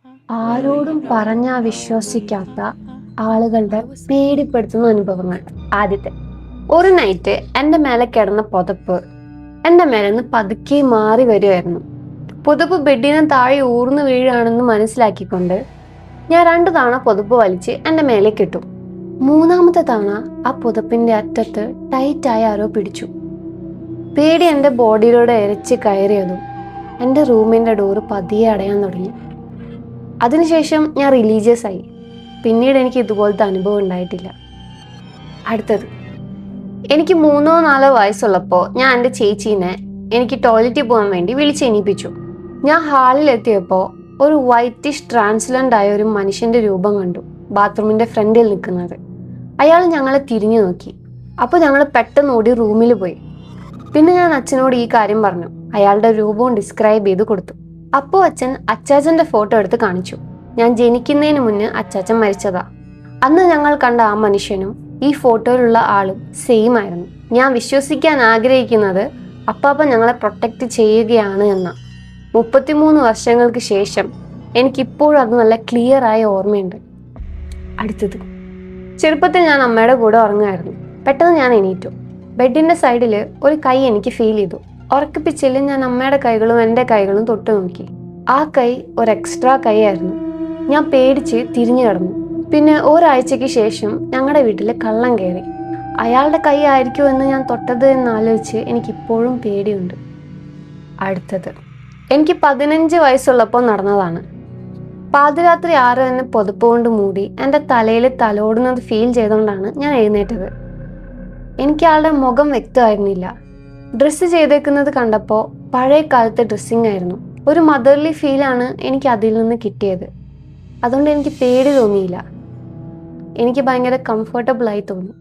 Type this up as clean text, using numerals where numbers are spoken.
ആരോടും പറഞ്ഞാ വിശ്വസിക്കാത്ത ആളുകളുടെ പേടിപ്പെടുത്തുന്ന അനുഭവങ്ങൾ. ആദ്യത്തെ, ഒരു നൈറ്റ് എൻ്റെ മേലെ കിടന്ന പുതപ്പ് എൻ്റെ മേലെ നിന്ന് പതുക്കെ മാറി വരുമായിരുന്നു. പുതപ്പ് ബെഡിന് താഴെ ഊർന്നു വീഴാണെന്ന് മനസ്സിലാക്കിക്കൊണ്ട് ഞാൻ 2 തവണ പുതപ്പ് വലിച്ച് എൻ്റെ മേലേക്ക് ഇട്ടു. മൂന്നാമത്തെ തവണ ആ പുതപ്പിന്റെ അറ്റത്ത് ടൈറ്റായി ആരോ പിടിച്ചു. പേടി എൻ്റെ ബോഡിയിലൂടെ ഇരച്ച് കയറിയതും എൻ്റെ റൂമിൻ്റെ ഡോറ് പതിയെ അടയാൻ തുടങ്ങി. അതിനുശേഷം ഞാൻ റിലീജിയസ് ആയി. പിന്നീട് എനിക്ക് ഇതുപോലത്തെ അനുഭവം ഉണ്ടായിട്ടില്ല. അടുത്തത്, എനിക്ക് 3-4 വയസ്സുള്ളപ്പോൾ ഞാൻ എൻ്റെ ചേച്ചീനെ എനിക്ക് ടോയ്ലറ്റിൽ പോകാൻ വേണ്ടി വിളിച്ചെണീപ്പിച്ചു. ഞാൻ ഹാളിലെത്തിയപ്പോൾ ഒരു വൈറ്റിഷ് ട്രാൻസ്ലൻ്റ് ആയ ഒരു മനുഷ്യൻ്റെ രൂപം കണ്ടു, ബാത്റൂമിൻ്റെ ഫ്രണ്ടിൽ നിൽക്കുന്നത്. അയാൾ ഞങ്ങളെ തിരിഞ്ഞു നോക്കി. അപ്പോൾ ഞങ്ങൾ പെട്ടെന്ന് ഓടി റൂമിൽ പോയി. പിന്നെ ഞാൻ അച്ഛനോട് ഈ കാര്യം പറഞ്ഞു. അയാളുടെ രൂപവും ഡിസ്ക്രൈബ് ചെയ്ത് കൊടുത്തു. അപ്പോൾ അച്ഛൻ അച്ചാച്ചൻ്റെ ഫോട്ടോ എടുത്ത് കാണിച്ചു. ഞാൻ ജനിക്കുന്നതിന് മുന്നേ അച്ചാച്ചൻ മരിച്ചതാ. അന്ന് ഞങ്ങൾ കണ്ട ആ മനുഷ്യനും ഈ ഫോട്ടോയിലുള്ള ആളും സെയിം ആയിരുന്നു. ഞാൻ വിശ്വസിക്കാൻ ആഗ്രഹിക്കുന്നത് അപ്പാപ്പ ഞങ്ങളെ പ്രൊട്ടക്റ്റ് ചെയ്യുകയാണ് എന്ന. 33 വർഷങ്ങൾക്ക് ശേഷം എനിക്കിപ്പോഴും അത് നല്ല ക്ലിയർ ആയ ഓർമ്മയുണ്ട്. അടുത്തത്, ചെറുപ്പത്തിൽ ഞാൻ അമ്മയുടെ കൂടെ ഉറങ്ങുമായിരുന്നു. പെട്ടെന്ന് ഞാൻ എണീറ്റു. ബെഡിൻ്റെ സൈഡിൽ ഒരു കൈ എനിക്ക് ഫീൽ ചെയ്തു. ഉറക്കിപ്പിച്ചിൽ ഞാൻ അമ്മയുടെ കൈകളും എൻ്റെ കൈകളും തൊട്ട് നോക്കി. ആ കൈ ഒരു എക്സ്ട്രാ കൈ ആയിരുന്നു. ഞാൻ പേടിച്ച് തിരിഞ്ഞു കിടന്നു. പിന്നെ ഒരാഴ്ചയ്ക്ക് ശേഷം ഞങ്ങളുടെ വീട്ടിൽ കള്ളൻ കയറി. അയാളുടെ കൈ ആയിരിക്കുമോ എന്ന് ഞാൻ തൊട്ടത് എന്നാലോചിച്ച് എനിക്കിപ്പോഴും പേടിയുണ്ട്. അടുത്തത്, എനിക്ക് 15 വയസ്സുള്ളപ്പോൾ നടന്നതാണ്. പാതിരാത്രി ആരോ എന്നെ പുതപ്പ് കൊണ്ട് മൂടി എൻ്റെ തലയിൽ തലോടുന്നത് ഫീൽ ചെയ്തുകൊണ്ടാണ് ഞാൻ എഴുന്നേറ്റത്. എനിക്ക് ആളുടെ മുഖം വ്യക്തമായിരുന്നില്ല. ഡ്രസ്സ് ചെയ്തേക്കുന്നത് കണ്ടപ്പോൾ പഴയ കാലത്തെ ഡ്രസ്സിങ് ആയിരുന്നു. ഒരു മദർലി ഫീലാണ് എനിക്ക് അതിൽ നിന്ന് കിട്ടിയത്. അതുകൊണ്ട് എനിക്ക് പേടി തോന്നിയില്ല. എനിക്ക് ഭയങ്കര കംഫർട്ടബിളായി തോന്നി.